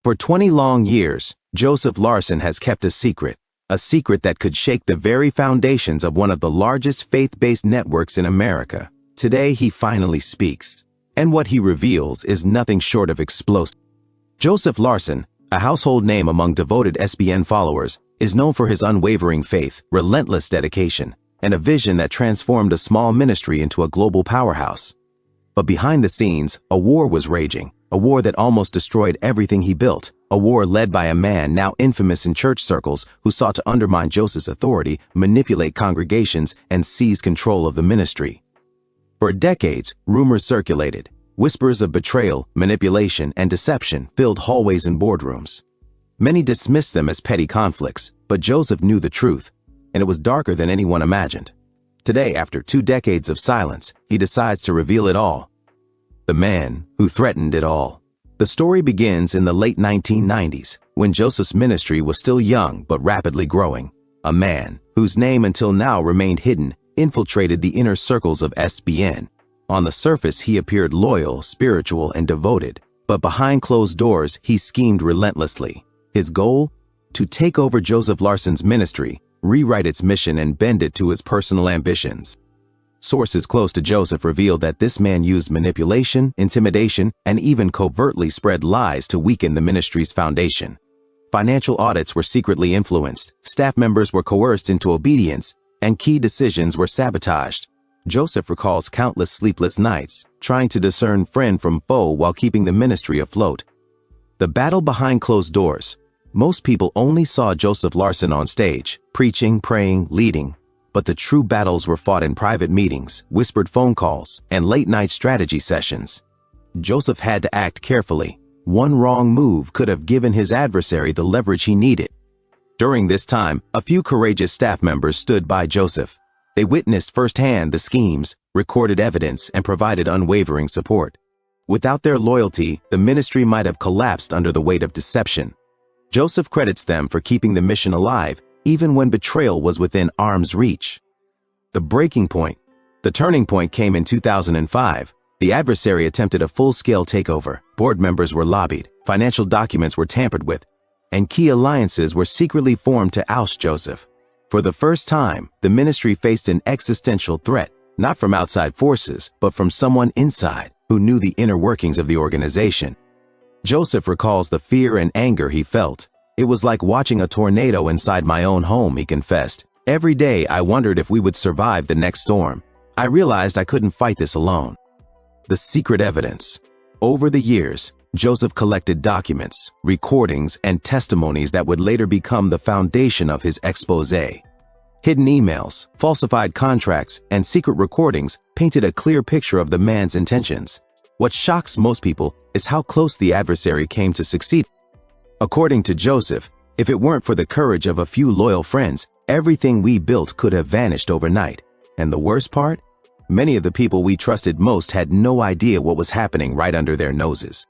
For 20 long years, Joseph Larson has kept a secret that could shake the very foundations of one of the largest faith-based networks in America. Today, he finally speaks, and what he reveals is nothing short of explosive. Joseph Larson, a household name among devoted SBN followers, is known for his unwavering faith, relentless dedication, and a vision that transformed a small ministry into a global powerhouse. But behind the scenes, a war was raging, a war that almost destroyed everything he built, a war led by a man now infamous in church circles who sought to undermine Joseph's authority, manipulate congregations, and seize control of the ministry. For decades, rumors circulated. Whispers of betrayal, manipulation, and deception filled hallways and boardrooms. Many dismissed them as petty conflicts, but Joseph knew the truth, and it was darker than anyone imagined. Today, after 2 decades of silence, he decides to reveal it all. The man who threatened it all. The story begins in the late 1990s, when Joseph's ministry was still young but rapidly growing. A man, whose name until now remained hidden, infiltrated the inner circles of SBN. On the surface, he appeared loyal, spiritual, and devoted, but behind closed doors, he schemed relentlessly. His goal? To take over Joseph Larson's ministry, rewrite its mission, and bend it to his personal ambitions. Sources close to Joseph revealed that this man used manipulation, intimidation, and even covertly spread lies to weaken the ministry's foundation. Financial audits were secretly influenced, staff members were coerced into obedience, and key decisions were sabotaged. Joseph recalls countless sleepless nights, trying to discern friend from foe while keeping the ministry afloat. The battle behind closed doors. Most people only saw Joseph Larson on stage, preaching, praying, leading. But the true battles were fought in private meetings, whispered phone calls, and late-night strategy sessions. Joseph had to act carefully. One wrong move could have given his adversary the leverage he needed. During this time, a few courageous staff members stood by Joseph. They witnessed firsthand the schemes, recorded evidence, and provided unwavering support. Without their loyalty, the ministry might have collapsed under the weight of deception. Joseph credits them for keeping the mission alive, even when betrayal was within arm's reach. The breaking point. The turning point came in 2005. The adversary attempted a full-scale takeover. Board members were lobbied, financial documents were tampered with, and key alliances were secretly formed to oust Joseph. For the first time, the ministry faced an existential threat, not from outside forces, but from someone inside who knew the inner workings of the organization. Joseph recalls the fear and anger he felt. It was like watching a tornado inside my own home, he confessed. Every day I wondered if we would survive the next storm. I realized I couldn't fight this alone. The secret evidence. Over the years, Joseph collected documents, recordings, and testimonies that would later become the foundation of his exposé. Hidden emails, falsified contracts, and secret recordings painted a clear picture of the man's intentions. What shocks most people is how close the adversary came to succeed. According to Joseph, if it weren't for the courage of a few loyal friends, everything we built could have vanished overnight. And the worst part? Many of the people we trusted most had no idea what was happening right under their noses.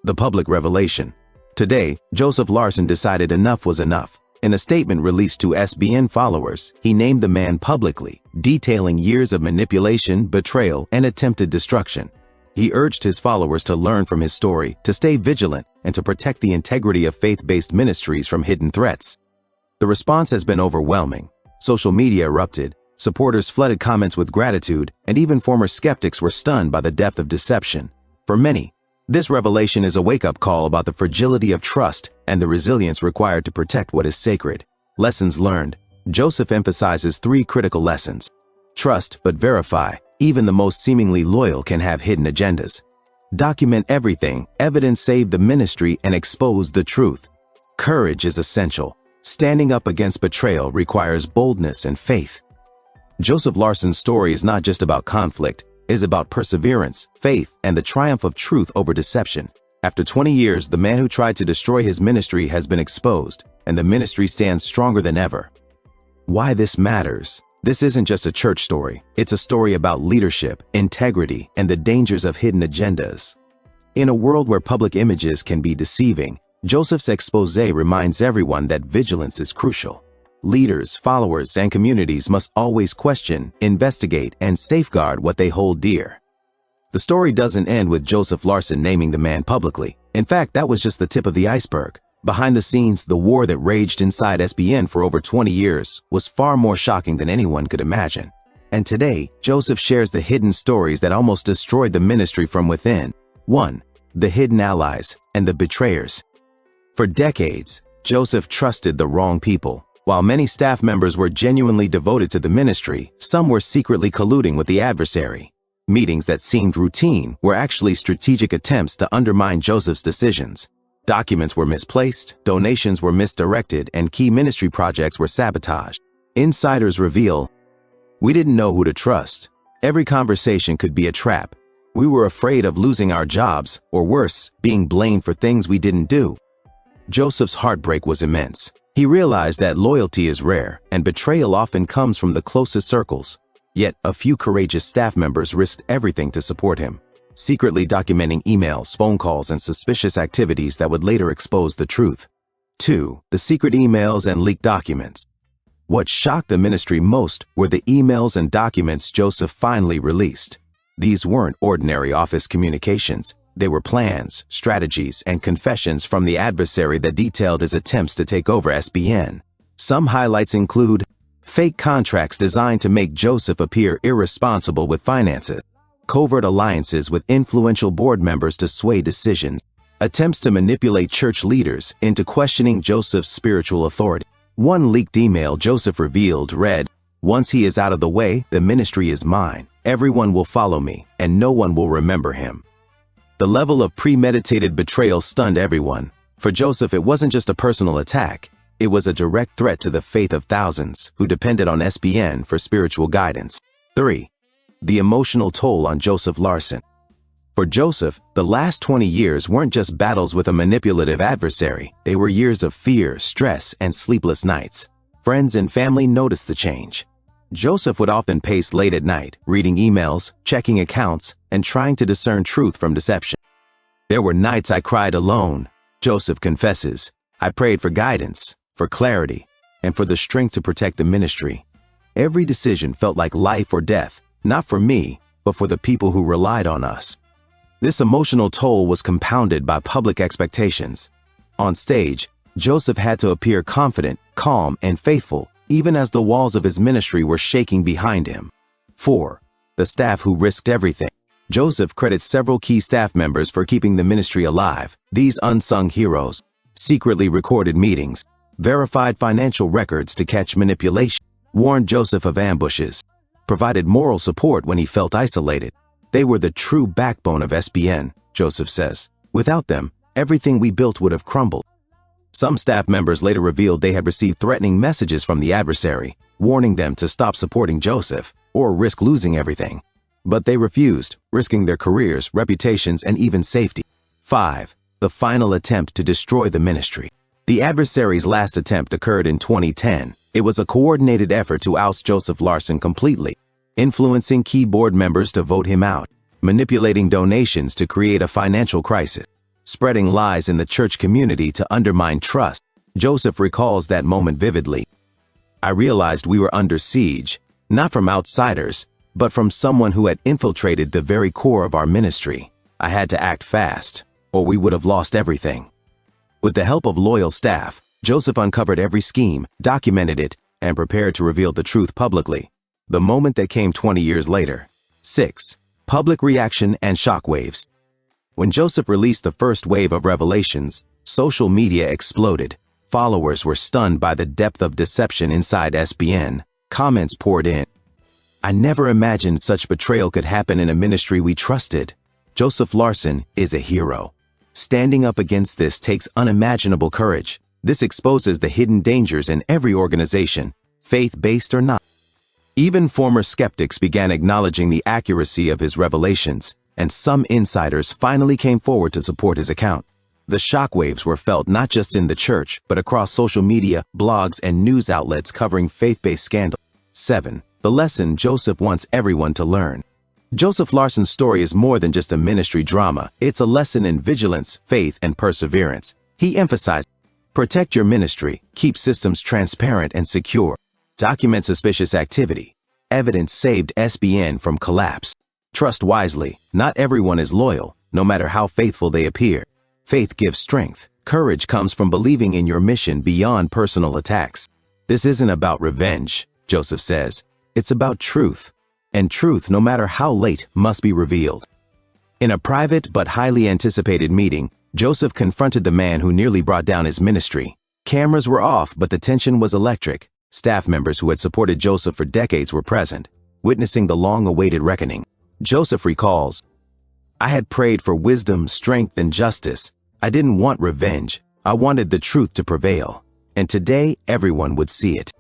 The public revelation. Today, Joseph Larson decided enough was enough. In a statement released to SBN followers, he named the man publicly, detailing years of manipulation, betrayal, and attempted destruction. He urged his followers to learn from his story, to stay vigilant, and to protect the integrity of faith-based ministries from hidden threats. The response has been overwhelming. Social media erupted, supporters flooded comments with gratitude, and even former skeptics were stunned by the depth of deception. For many, this revelation is a wake-up call about the fragility of trust and the resilience required to protect what is sacred. Lessons learned. Joseph emphasizes 3 critical lessons. Trust but verify. Even the most seemingly loyal can have hidden agendas. Document everything, evidence save the ministry, and expose the truth. Courage is essential. Standing up against betrayal requires boldness and faith. Joseph Larson's story is not just about conflict, it is about perseverance, faith, and the triumph of truth over deception. After 20 years, the man who tried to destroy his ministry has been exposed, and the ministry stands stronger than ever. Why this matters? This isn't just a church story. It's a story about leadership, integrity, and the dangers of hidden agendas. In a world where public images can be deceiving, Joseph's exposé reminds everyone that vigilance is crucial. Leaders, followers, and communities must always question, investigate, and safeguard what they hold dear. The story doesn't end with Joseph Larson naming the man publicly. In fact, that was just the tip of the iceberg. Behind the scenes, the war that raged inside SBN for over 20 years was far more shocking than anyone could imagine. And today, Joseph shares the hidden stories that almost destroyed the ministry from within. 1. The hidden allies and the betrayers. For decades, Joseph trusted the wrong people. While many staff members were genuinely devoted to the ministry, some were secretly colluding with the adversary. Meetings that seemed routine were actually strategic attempts to undermine Joseph's decisions. Documents were misplaced, donations were misdirected, and key ministry projects were sabotaged. Insiders reveal, "We didn't know who to trust. Every conversation could be a trap. We were afraid of losing our jobs, or worse, being blamed for things we didn't do." Joseph's heartbreak was immense. He realized that loyalty is rare, and betrayal often comes from the closest circles. Yet, a few courageous staff members risked everything to support him, secretly documenting emails, phone calls, and suspicious activities that would later expose the truth. 2. The secret emails and leaked documents. What shocked the ministry most were the emails and documents Joseph finally released. These weren't ordinary office communications. They were plans, strategies, and confessions from the adversary that detailed his attempts to take over SBN. Some highlights include fake contracts designed to make Joseph appear irresponsible with finances, covert alliances with influential board members to sway decisions, attempts to manipulate church leaders into questioning Joseph's spiritual authority. One leaked email Joseph revealed read, "Once he is out of the way, the ministry is mine. Everyone will follow me, and no one will remember him." The level of premeditated betrayal stunned everyone. For Joseph, it wasn't just a personal attack. It was a direct threat to the faith of thousands who depended on SBN for spiritual guidance. 3. The emotional toll on Joseph Larson. For Joseph, the last 20 years weren't just battles with a manipulative adversary. They were years of fear, stress, and sleepless nights. Friends and family noticed the change. Joseph would often pace late at night, reading emails, checking accounts, and trying to discern truth from deception. "There were nights I cried alone," Joseph confesses. "I prayed for guidance, for clarity, and for the strength to protect the ministry. Every decision felt like life or death, not for me, but for the people who relied on us." This emotional toll was compounded by public expectations. On stage, Joseph had to appear confident, calm, and faithful, even as the walls of his ministry were shaking behind him. 4. The staff who risked everything. Joseph credits several key staff members for keeping the ministry alive. These unsung heroes secretly recorded meetings, verified financial records to catch manipulation, warned Joseph of ambushes, provided moral support when he felt isolated. They were the true backbone of SBN, Joseph says. Without them, everything we built would have crumbled. Some staff members later revealed they had received threatening messages from the adversary, warning them to stop supporting Joseph or risk losing everything. But they refused, risking their careers, reputations, and even safety. 5. The final attempt to destroy the ministry. The adversary's last attempt occurred in 2010. It was a coordinated effort to oust Joseph Larson completely, influencing key board members to vote him out, manipulating donations to create a financial crisis, spreading lies in the church community to undermine trust. Joseph recalls that moment vividly. "I realized we were under siege, not from outsiders, but from someone who had infiltrated the very core of our ministry. I had to act fast, or we would have lost everything." With the help of loyal staff, Joseph uncovered every scheme, documented it, and prepared to reveal the truth publicly. The moment that came 20 years later. 6. Public reaction and shockwaves. When Joseph released the first wave of revelations, social media exploded. Followers were stunned by the depth of deception inside SBN. Comments poured in. "I never imagined such betrayal could happen in a ministry we trusted." Joseph Larson is a hero. Standing up against this takes unimaginable courage. This exposes the hidden dangers in every organization, faith-based or not. Even former skeptics began acknowledging the accuracy of his revelations, and some insiders finally came forward to support his account. The shockwaves were felt not just in the church, but across social media, blogs, and news outlets covering faith-based scandals. 7. The lesson Joseph wants everyone to learn. Joseph Larson's story is more than just a ministry drama. It's a lesson in vigilance, faith, and perseverance. He emphasized, protect your ministry, keep systems transparent and secure, document suspicious activity. Evidence saved SBN from collapse. Trust wisely. Not everyone is loyal, no matter how faithful they appear. Faith gives strength. Courage comes from believing in your mission beyond personal attacks. This isn't about revenge, Joseph says. It's about truth. And truth, no matter how late, must be revealed. In a private but highly anticipated meeting, Joseph confronted the man who nearly brought down his ministry. Cameras were off, but the tension was electric. Staff members who had supported Joseph for decades were present, witnessing the long-awaited reckoning. Joseph recalls, "I had prayed for wisdom, strength, and justice. I didn't want revenge. I wanted the truth to prevail. And today, everyone would see it."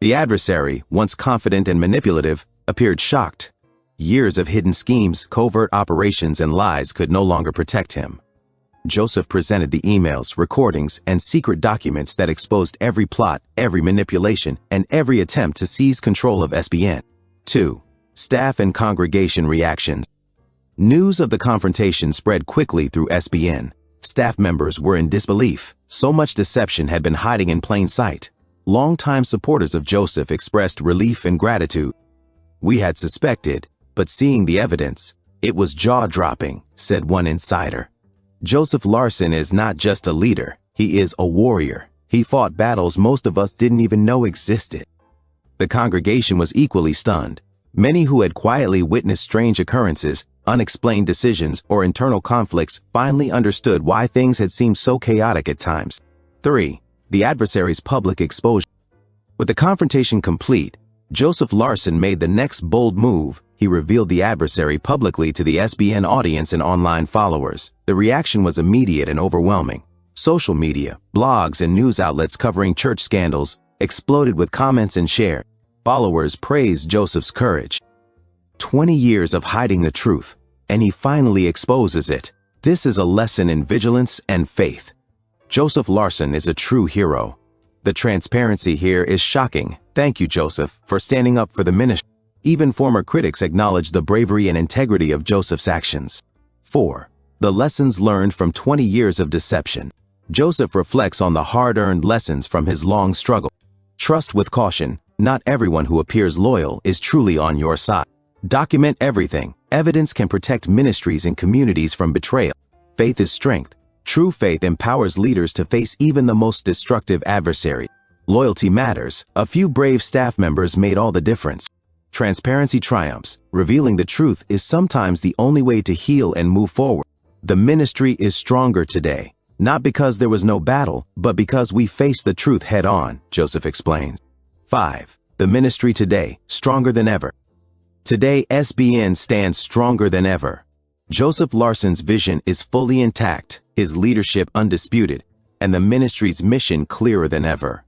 The adversary, once confident and manipulative, appeared shocked. Years of hidden schemes, covert operations, and lies could no longer protect him. Joseph presented the emails, recordings, and secret documents that exposed every plot, every manipulation, and every attempt to seize control of SBN. 2. Staff and congregation reactions. News of the confrontation spread quickly through SBN. Staff members were in disbelief. So much deception had been hiding in plain sight. Longtime supporters of Joseph expressed relief and gratitude. "We had suspected, but seeing the evidence, it was jaw-dropping," said one insider. Joseph Larson is not just a leader, he is a warrior. He fought battles most of us didn't even know existed. The congregation was equally stunned. Many who had quietly witnessed strange occurrences, unexplained decisions, or internal conflicts finally understood why things had seemed so chaotic at times. 3. The adversary's public exposure. With the confrontation complete, Joseph Larson made the next bold move. He revealed the adversary publicly to the SBN audience and online followers. The reaction was immediate and overwhelming. Social media, blogs, and news outlets covering church scandals exploded with comments and shares. Followers praised Joseph's courage. 20 years of hiding the truth, and he finally exposes it. This is a lesson in vigilance and faith. Joseph Larson is a true hero. The transparency here is shocking. Thank you, Joseph, for standing up for the ministry. Even former critics acknowledge the bravery and integrity of Joseph's actions. 4. The lessons learned from 20 years of deception. Joseph reflects on the hard-earned lessons from his long struggle. Trust with caution. Not everyone who appears loyal is truly on your side. Document everything. Evidence can protect ministries and communities from betrayal. Faith is strength. True faith empowers leaders to face even the most destructive adversary. Loyalty matters. A few brave staff members made all the difference. Transparency triumphs. Revealing the truth is sometimes the only way to heal and move forward. The ministry is stronger today, not because there was no battle, but because we faced the truth head on, Joseph explains. 5. The ministry today, stronger than ever. Today, SBN stands stronger than ever. Joseph Larson's vision is fully intact, his leadership undisputed, and the ministry's mission clearer than ever.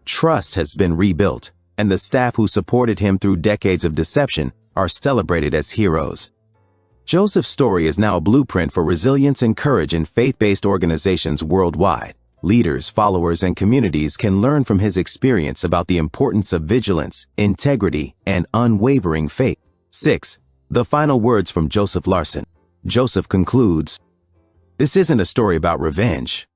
Trust has been rebuilt, and the staff who supported him through decades of deception are celebrated as heroes. Joseph's story is now a blueprint for resilience and courage in faith-based organizations worldwide. Leaders, followers, and communities can learn from his experience about the importance of vigilance, integrity, and unwavering faith. 6. The final words from Joseph Larson. Joseph concludes, "This isn't a story about revenge.